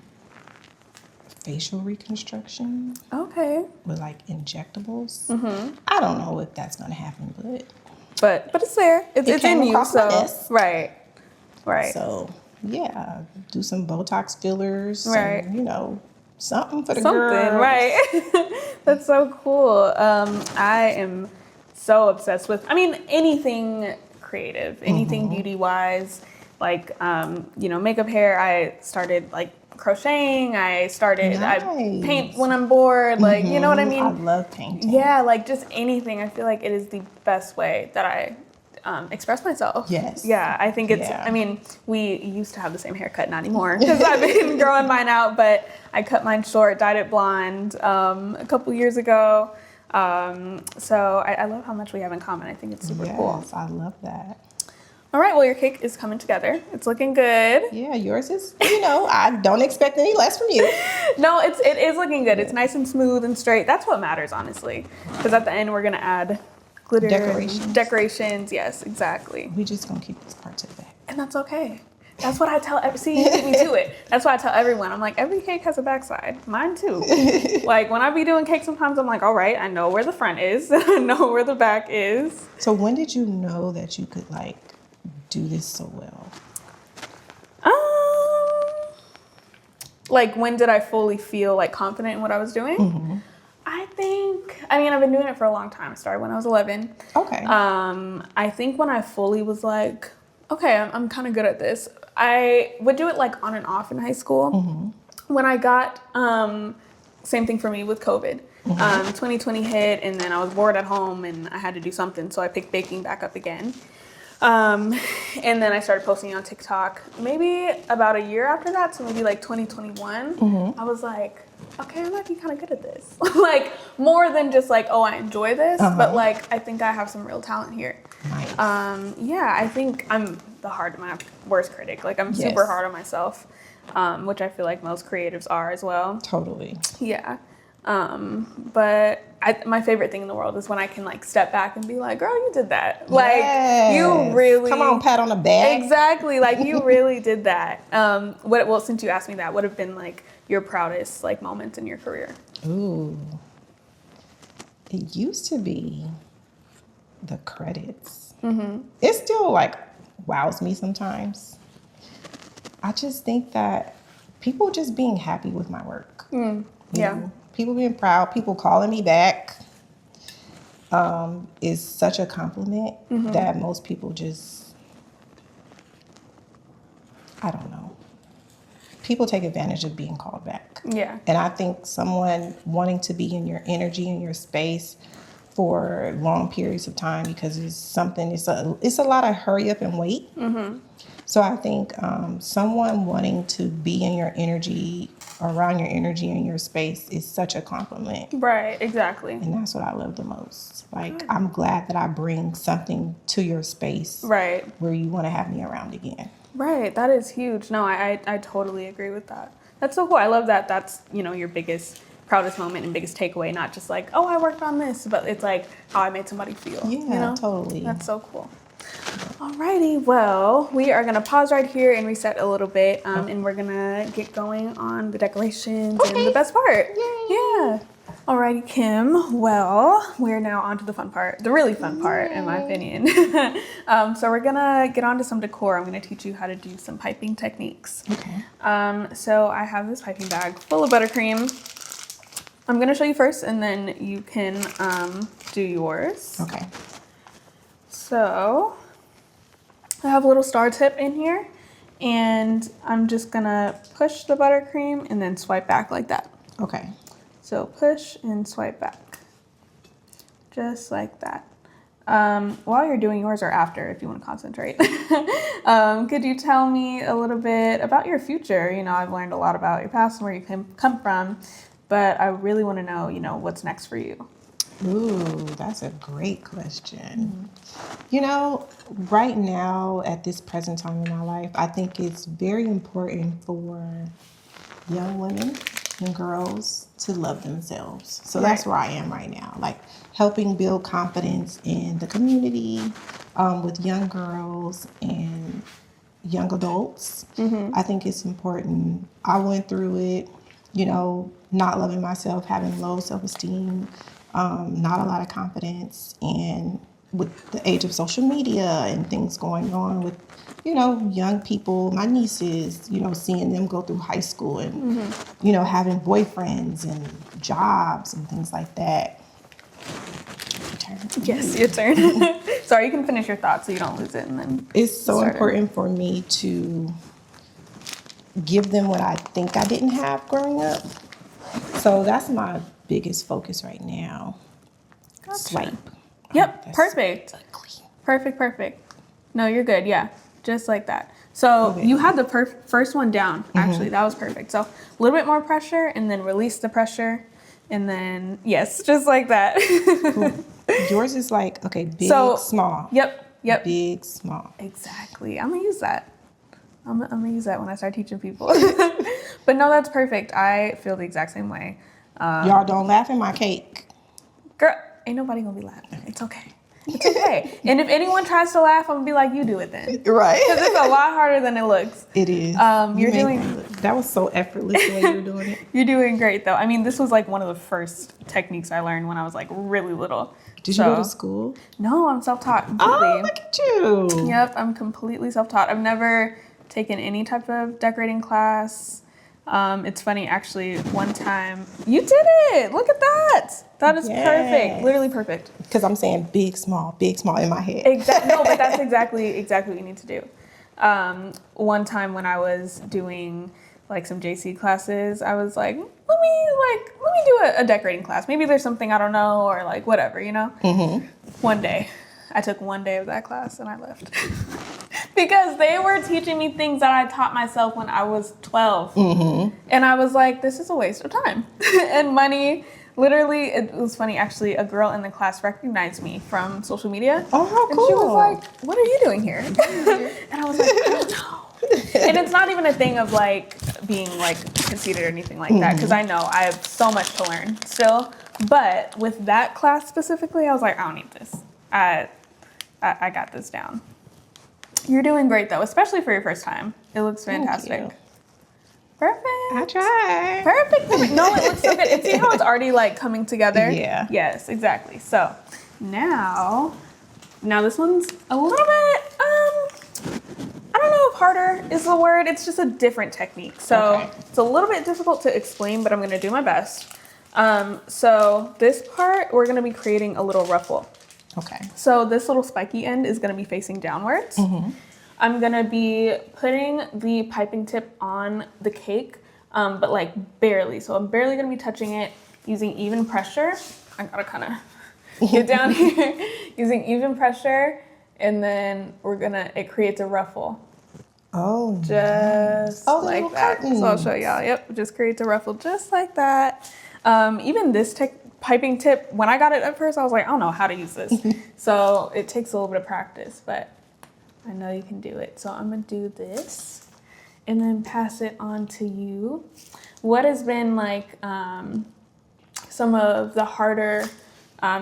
facial reconstruction. Okay. With like injectables. Mm-hmm. I don't know if that's gonna happen, but it's there. It's came in you. across my So desk. right. So yeah, do some Botox fillers. Right. And, something for the girls. Right. That's so cool. I am so obsessed with, anything creative, anything beauty wise, like, makeup, hair. I started like crocheting. I paint when I'm bored. Like, you know what I mean? I love painting. Yeah, like just anything. I feel like it is the best way that I express myself. Yes. Yeah, I think it's, we used to have the same haircut, not anymore, because I've been growing mine out, but I cut mine short, dyed it blonde a couple years ago. So I love how much we have in common. I think it's super cool. Yes, I love that. All right, well, your cake is coming together. It's looking good. Yeah, yours is, I don't expect any less from you. No, it is looking good. It's nice and smooth and straight. That's what matters, honestly, because at the end, we're going to add glitter decorations. Yes, exactly. We're just gonna keep this part to the back, and that's okay. That's what I tell you beat me to it. That's why I tell everyone. I'm like, every cake has a backside. Mine too. Like when I be doing cake, sometimes I'm like, all right, I know where the front is. I know where the back is. So when did you know that you could do this so well? Like when did I fully feel confident in what I was doing? Mm-hmm. I think, I've been doing it for a long time. I started when I was 11. Okay. I think when I fully was like, okay, I'm kind of good at this. I would do it on and off in high school. Mm-hmm. When I got, same thing for me with COVID. Mm-hmm. 2020 hit and then I was bored at home and I had to do something. So I picked baking back up again. And then I started posting on TikTok maybe about a year after that. So maybe 2021, mm-hmm. I was like, okay, I might be kind of good at this. More than just oh, I enjoy this, but I think I have some real talent here. Nice. Yeah, I think I'm my worst critic. I'm super hard on myself, which I feel like most creatives are as well. Totally. Yeah. But my favorite thing in the world is when I can step back and be like, girl, you did that. Yes. You really. Come on, pat on the back. Exactly. You really did that. Well, since you asked me that, what have been your proudest moments in your career? Ooh. It used to be the credits. Mm-hmm. It still wows me sometimes. I just think that people just being happy with my work. Yeah. know, people being proud, people calling me back is such a compliment that most people just, I don't know. People take advantage of being called back. Yeah. And I think someone wanting to be in your energy, in your space for long periods of time because it's a lot of hurry up and wait. Mm-hmm. So I think someone wanting to be in your energy, around your energy in your space is such a compliment. Right, exactly. And that's what I love the most. I'm glad that I bring something to your space where you want to have me around again. Right, that is huge. No, I totally agree with that. That's so cool. I love that that's, your biggest, proudest moment and biggest takeaway, not just oh, I worked on this, but it's how I made somebody feel. Yeah, totally. That's so cool. Alrighty, well, we are gonna pause right here and reset a little bit, and we're gonna get going on the decorations and the best part. Yay. Yeah. Alrighty, Kym. Well, we're now on to the fun part, the really fun part, in my opinion. So we're gonna get on to some decor. I'm gonna teach you how to do some piping techniques. Okay. So I have this piping bag full of buttercream. I'm gonna show you first, and then you can do yours. Okay. So I have a little star tip in here, and I'm just gonna push the buttercream and then swipe back like that. Okay. So push and swipe back, just like that. While you're doing yours or after, if you want to concentrate, could you tell me a little bit about your future? I've learned a lot about your past and where you come from, but I really want to know, what's next for you. Ooh, that's a great question. Right now, at this present time in my life, I think it's very important for young women and girls to love themselves. So that's where I am right now, helping build confidence in the community with young girls and young adults. I think it's important. I went through it. you know, not loving myself, having low self-esteem, not a lot of confidence. And with the age of social media and things going on with, you know, young people, my nieces, you know, seeing them go through high school and, you know, having boyfriends and jobs and things like that. Yes, your turn. Sorry, you can finish your thoughts so you don't lose it. And then it's so important for me to give them what I think I didn't have growing up. So that's my biggest focus right now. Gotcha. Swipe. Yep, perfect. Ugly. Perfect. No, you're good. Yeah, just like that. So you had the first one down, actually. That was perfect. So a little bit more pressure and then release the pressure. And then, yes, just like that. Cool. Yours is like, okay, big, small. Yep. Big, small. Exactly. I'm going to use that. I'm going to use that when I start teaching people. But no, that's perfect. I feel the exact same way. Y'all don't laugh at my cake. Girl, ain't nobody going to be laughing. It's okay. It's okay. And if anyone tries to laugh, I'm going to be like, you do it then. Right. Because it's a lot harder than it looks. It is. That was so effortless the way you were doing it. You're doing great, though. I mean, this was like one of the first techniques I learned when I was like really little. Did you go to school? No, I'm self-taught completely. Oh, look at you. Yep, I'm completely self-taught. I've never taken any type of decorating class. It's funny, actually, one time, you did it. Look at that. That is perfect. Literally perfect. Because I'm saying big, small in my head. Exactly. No, but that's exactly what you need to do. One time when I was doing like some JC classes, I was like, let me do a decorating class. Maybe there's something I don't know or like whatever, you know? One day. I took one day of that class and I left. Because they were teaching me things that I taught myself when I was 12. And I was like, this is a waste of time and money. Literally, it was funny, actually, a girl in the class recognized me from social media. Oh, how cool. And she was like, what are you doing here? And I was like, I don't know. And it's not even a thing of like being like conceited or anything like that, because I know I have so much to learn still. But with that class specifically, I was like, I don't need this. I got this down. You're doing great though, especially for your first time. It looks fantastic. Perfect. I tried. Perfect. No, it looks so good. And see how it's already like coming together? Yeah. Yes, exactly. So now this one's a little bit, I don't know if harder is the word. It's just a different technique. So It's a little bit difficult to explain, but I'm going to do my best. So this part, we're going to be creating a little ruffle. Okay. So this little spiky end is going to be facing downwards. I'm going to be putting the piping tip on the cake, but like barely. So I'm barely going to be touching it using even pressure. I got to kind of get down here using even pressure. And then it creates a ruffle. Oh. Just like that. So I'll show y'all. Yep. Just creates a ruffle just like that. Even this piping tip, when I got it at first, I was like, I don't know how to use this. So it takes a little bit of practice, but I know you can do it. So I'm going to do this and then pass it on to you. What has been like some of the harder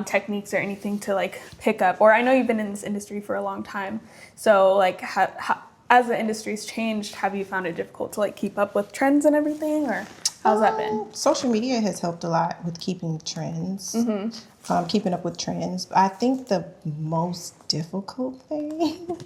techniques or anything to like pick up? Or I know you've been in this industry for a long time. So like how, as the industry's changed, have you found it difficult to like keep up with trends and everything, or how's that been? Social media has helped a lot with keeping trends, keeping up with trends. I think the most difficult thing,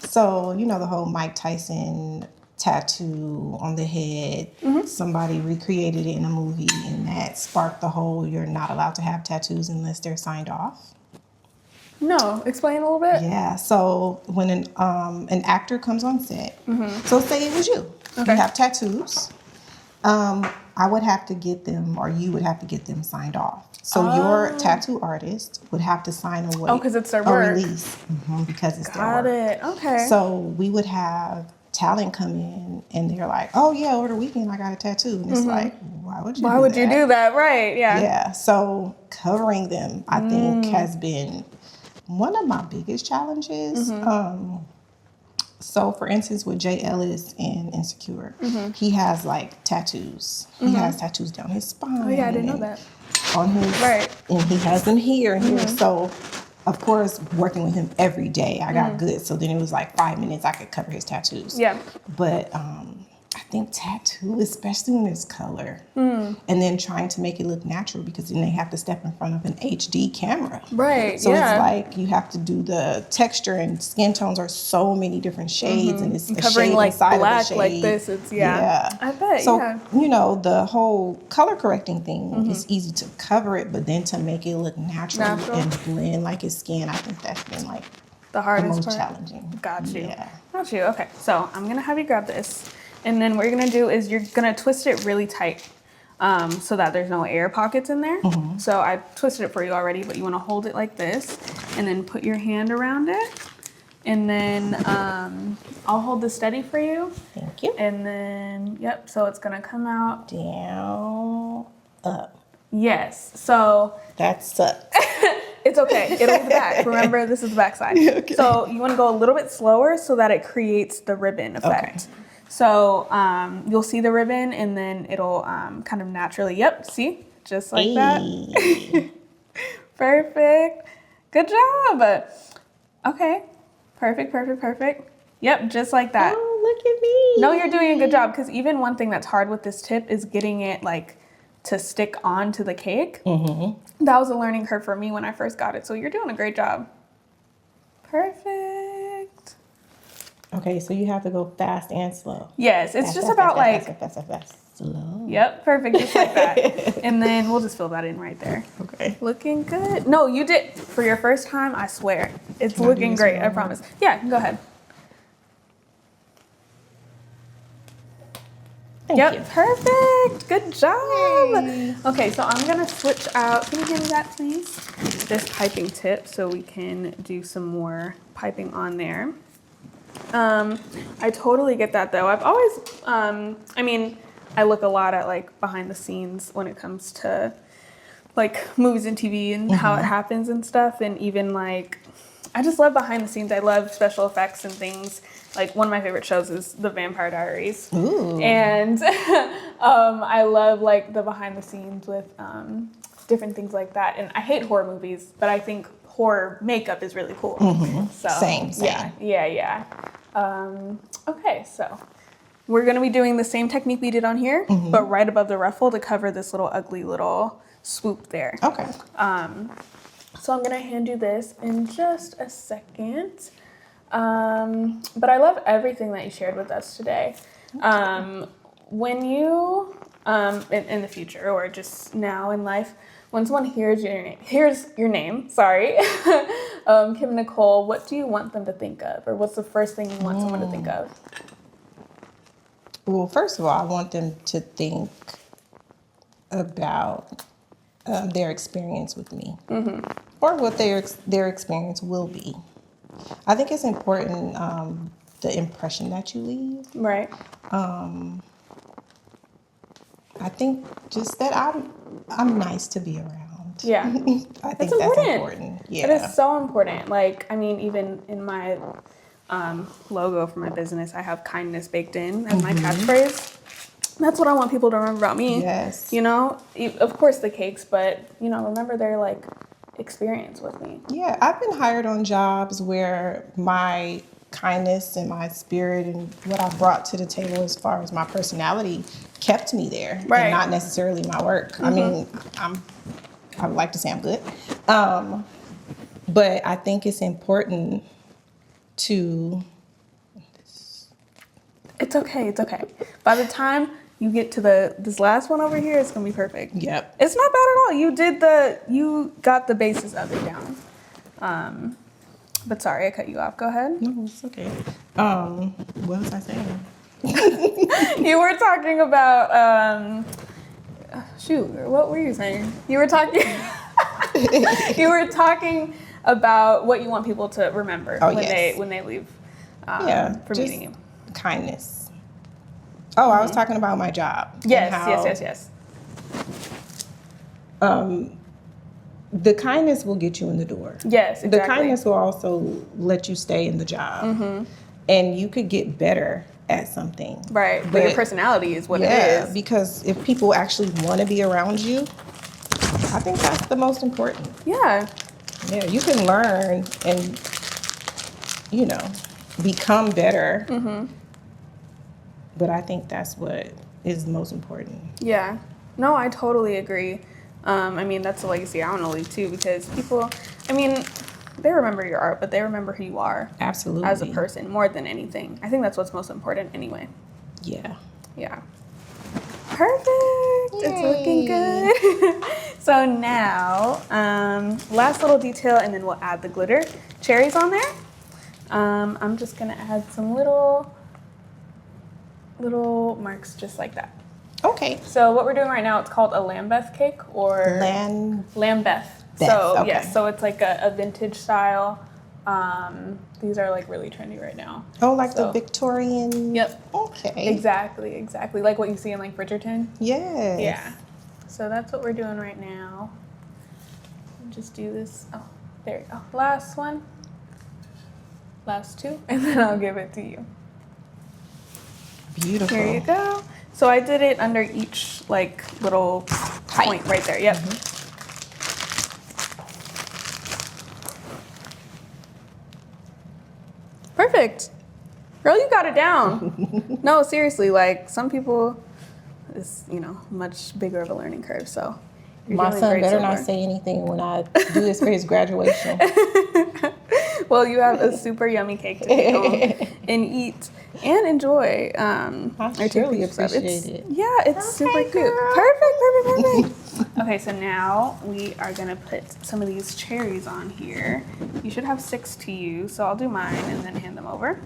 so you know the whole Mike Tyson tattoo on the head, somebody recreated it in a movie and that sparked the whole you're not allowed to have tattoos unless they're signed off. No, explain a little bit. Yeah, so when an actor comes on set, so say it was you, you have tattoos, I would have to get them, or you would have to get them signed off. So your tattoo artist would have to sign away. Oh, because it's their work. Release, because it's their Got work. it. Okay. So we would have talent come in and they're like, oh yeah, over the weekend I got a tattoo. And it's like, why would you do that? Right, yeah. Yeah, so covering them, I think, has been one of my biggest challenges. So for instance, with Jay Ellis in Insecure, he has like tattoos. He has tattoos down his spine. Oh yeah, I didn't know that. On his, and he has them here and here. So of course, working with him every day, I got good. So then it was like 5 minutes I could cover his tattoos. Yeah. But I think tattoo, especially when there's color, and then trying to make it look natural, because then they have to step in front of an HD camera. Right. So it's like you have to do the texture, and skin tones are so many different shades, and it's a covering shade like inside black of a shade. like this. It's I bet. So yeah. the whole color correcting thing is easy to cover it, but then to make it look natural. And blend like it's skin, I think that's been like the hardest most part. challenging. Got you. Yeah. Got you. Okay. So I'm gonna have you grab this, and then what you're gonna do is you're gonna twist it really tight, so that there's no air pockets in there. So I twisted it for you already, but you want to hold it like this, and then put your hand around it, and then I'll hold this steady for you. Thank you. And then so it's gonna come out Down, up. Yes. So That sucks. it's okay. It'll be the back. Remember, this is the back side. Okay. So you want to go a little bit slower so that it creates the ribbon effect. Okay. So you'll see the ribbon, and then it'll kind of naturally, see? Just like that. Perfect. Good job. Okay. Perfect. Yep, just like that. Oh, look at me. No, you're doing a good job, because even one thing that's hard with this tip is getting it like to stick onto the cake. That was a learning curve for me when I first got it. So you're doing a great job. Perfect. Okay, so you have to go fast and slow. Yes, it's Fast, just fast, about fast, like fast, fast, fast, slow. Yep, perfect, just like that. And then we'll just fill that in right there. Okay. Looking good. No, you did for your first time. I swear, it's Can I do looking this great. one I more? promise. Yeah, go ahead. Thank you. Perfect. Good job. Yay. Okay, so I'm gonna switch out. Can you hand me that, please? This piping tip, so we can do some more piping on there. I totally get that though. I've always, I look a lot at like behind the scenes when it comes to like movies and TV and how it happens and stuff, and even like I just love behind the scenes. I love special effects and things. Like one of my favorite shows is The Vampire Diaries. Ooh. And I love like the behind the scenes with different things like that. And I hate horror movies, but I think horror makeup is really cool. So Same. Yeah. Okay, so we're gonna be doing the same technique we did on here, but right above the ruffle to cover this little ugly little swoop there. Okay. So I'm gonna hand you this in just a second. But I love everything that you shared with us today. When you, in the future or just now in life, when someone hears your name, Kym Nicole, what do you want them to think of? Or what's the first thing you want someone to think of? Well, first of all, I want them to think about their experience with me, or what their experience will be. I think it's important, the impression that you leave. Right. I think just that I'm nice to be around. Yeah. I think that's important. Yeah. It is so important. Like, I mean, even in my logo for my business, I have kindness baked in as my catchphrase. That's what I want people to remember about me. Yes. You know, of course the cakes, but, you know, remember their, like, experience with me. Yeah, I've been hired on jobs where my kindness and my spirit and what I brought to the table as far as my personality kept me there, Right. and not necessarily my work. I mean, I would like to say I'm good, but I think it's important to. It's okay. By the time you get to this last one over here, it's gonna be perfect. Yep. It's not bad at all. You got the basis of it down. But sorry, I cut you off. Go ahead. No, it's okay. What was I saying? You were talking about what were you saying? You were talking you were talking about what you want people to remember when they leave for meeting you. Kindness. Oh, I was talking about my job. Yes. The kindness will get you in the door. Yes, exactly. The kindness will also let you stay in the job. And you could get better at something. Right, but your personality is what it is. Because if people actually want to be around you, I think that's the most important. Yeah, you can learn and, become better. But I think that's what is most important. Yeah. No, I totally agree. I mean, that's a legacy I want to leave too, because people, I mean, they remember your art, but they remember who you are. Absolutely. As a person, more than anything. I think that's what's most important anyway. Yeah. Yeah. Perfect. Yay. It's looking good. So now, last little detail, and then we'll add the glitter cherries on there. I'm just going to add some little marks just like that. Okay. So what we're doing right now, it's called a Lambeth cake, or Lambeth. So okay. yes, so it's like a vintage style. These are like really trendy right now. Oh, like the Victorian. Yep. Okay. Exactly. Like what you see in like Bridgerton. Yes. Yeah. So that's what we're doing right now. Just do this. Oh, there you go. Last one. Last two, and then I'll give it to you. Beautiful. There you go. So I did it under each like little point right there. Yep. Mm-hmm. Perfect. Girl, you got it down. No, seriously, like some people, it's, much bigger of a learning curve, so. My son better not say anything when I do this for his graduation. Well, you have a super yummy cake to take home and eat and enjoy. I surely appreciate it. Yeah, it's super cute. Girl. Perfect. Okay, so now we are gonna put some of these cherries on here. You should have 6 to use, so I'll do mine and then hand them over.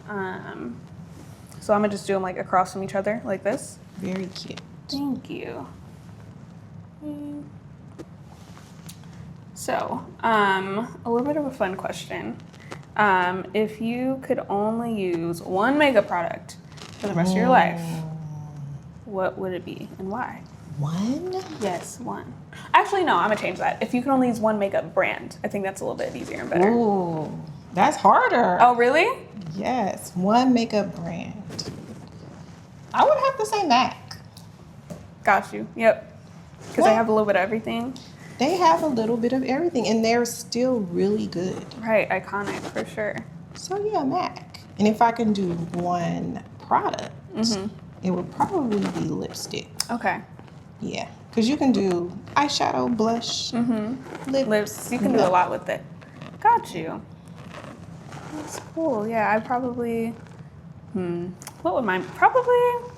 So I'm gonna just do them like across from each other like this. Very cute. Thank you. So, a little bit of a fun question. If you could only use one makeup product for the rest of your life, what would it be and why? One? Yes, one. Actually, no, I'm gonna change that. If you can only use one makeup brand, I think that's a little bit easier and better. Ooh, that's harder. Oh, really? Yes, one makeup brand. I would have to say MAC. Got you. Yep. Because they have a little bit of everything. They have a little bit of everything, and they're still really good. Right, iconic for sure. So yeah, MAC. And if I can do one product, it would probably be lipstick. Okay. Yeah, because you can do eyeshadow, blush, lips. You can do a lot with it. Got you. That's cool. Yeah, I probably, what would mine, probably,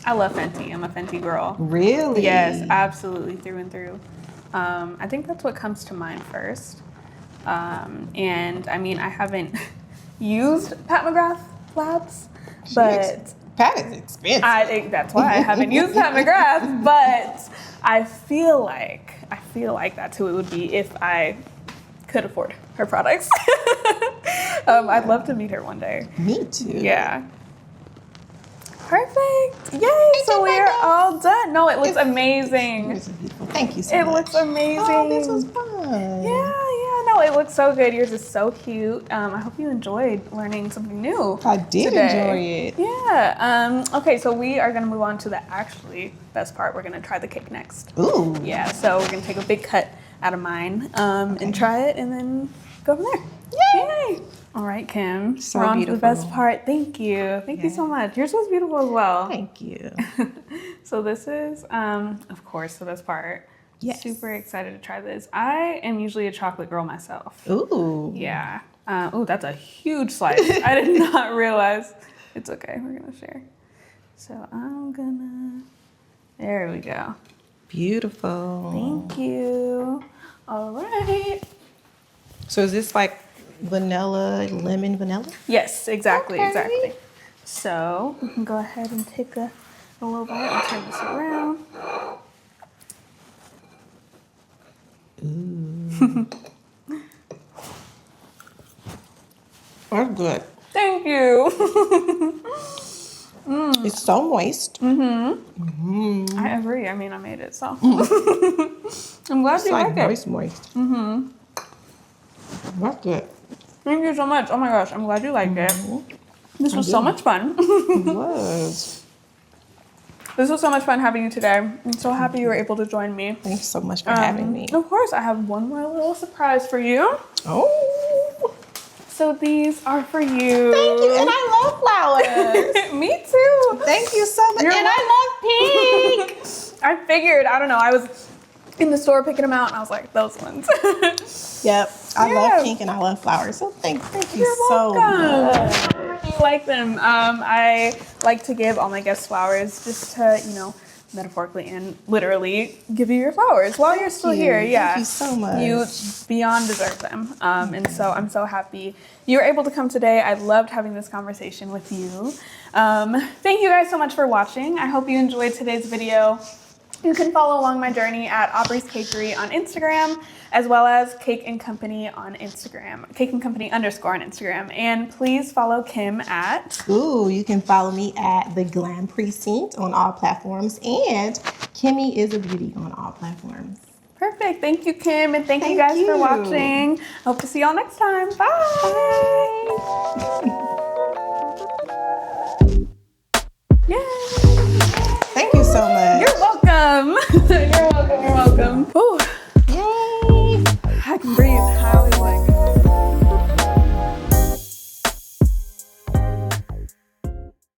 I love Fenty. I'm a Fenty girl. Really? Yes, absolutely, through and through. I think that's what comes to mind first. And I mean, I haven't used Pat McGrath Labs, but Pat is expensive. that's why I haven't used Pat McGrath, but I feel like that's who it would be if I could afford her products. I'd love to meet her one day. Me too. Yeah. Perfect. Yay. So we are all done. No, it looks amazing. Thank you so much. It looks amazing. Oh, this was fun. Yeah. No, it looks so good. Yours is so cute. I hope you enjoyed learning something new. I did enjoy it. Yeah. Okay, so we are going to move on to the actually best part. We're going to try the cake next. Ooh. Yeah, so we're going to take a big cut out of mine and try it and then go from there. Yay! All right, Kym. So we're on beautiful. to the best part. Thank you. Thank you so much. Yours was beautiful as well. Thank you. So this is, of course, the best part. Yes. Super excited to try this. I am usually a chocolate girl myself. Ooh. Yeah. Oh, that's a huge slice. I did not realize. It's okay. We're going to share. So I'm going to... There we go. Beautiful. Thank you. All right. So is this like lemon vanilla? Yes, exactly, Okay. exactly. So we can go ahead and take a little bite and turn this around. Ooh. That's good. Thank you. It's so moist. I agree. I mean, I made it, so. I'm glad you Like like it. moist. That's good. Thank you so much. Oh my gosh, I'm glad you liked it. This was so much fun. It was. This was so much fun having you today. I'm so happy you were able to join me. Thanks so much for having me. Of course, I have one more little surprise for you. Oh. So these are for you. Thank you, and I love flowers. Me too. Thank you so much. And I love pink. I figured, I don't know, I was in the store picking them out and I was like, those ones. Yep, I love pink and I love flowers. So thank you so much. I like them. I like to give all my guests flowers just to, you know, metaphorically and literally give you your flowers while you're still here. Yeah. Thank you so much. You beyond deserve them. And so I'm so happy you were able to come today. I loved having this conversation with you. Thank you guys so much for watching. I hope you enjoyed today's video. You can follow along my journey at Aubree's Cakery on Instagram, as well as Cake and Company on Instagram, Cake and Company _ on Instagram. And please follow Kym at... Ooh, you can follow me at The Glam Precinct on all platforms, and Kimmy is a Beauty on all platforms. Perfect. Thank you, Kym, and thank you guys for watching. Hope to see y'all next time. Bye. Yay. Thank you so much. You're welcome. You're welcome. You're welcome. Ooh. Yay. I can breathe.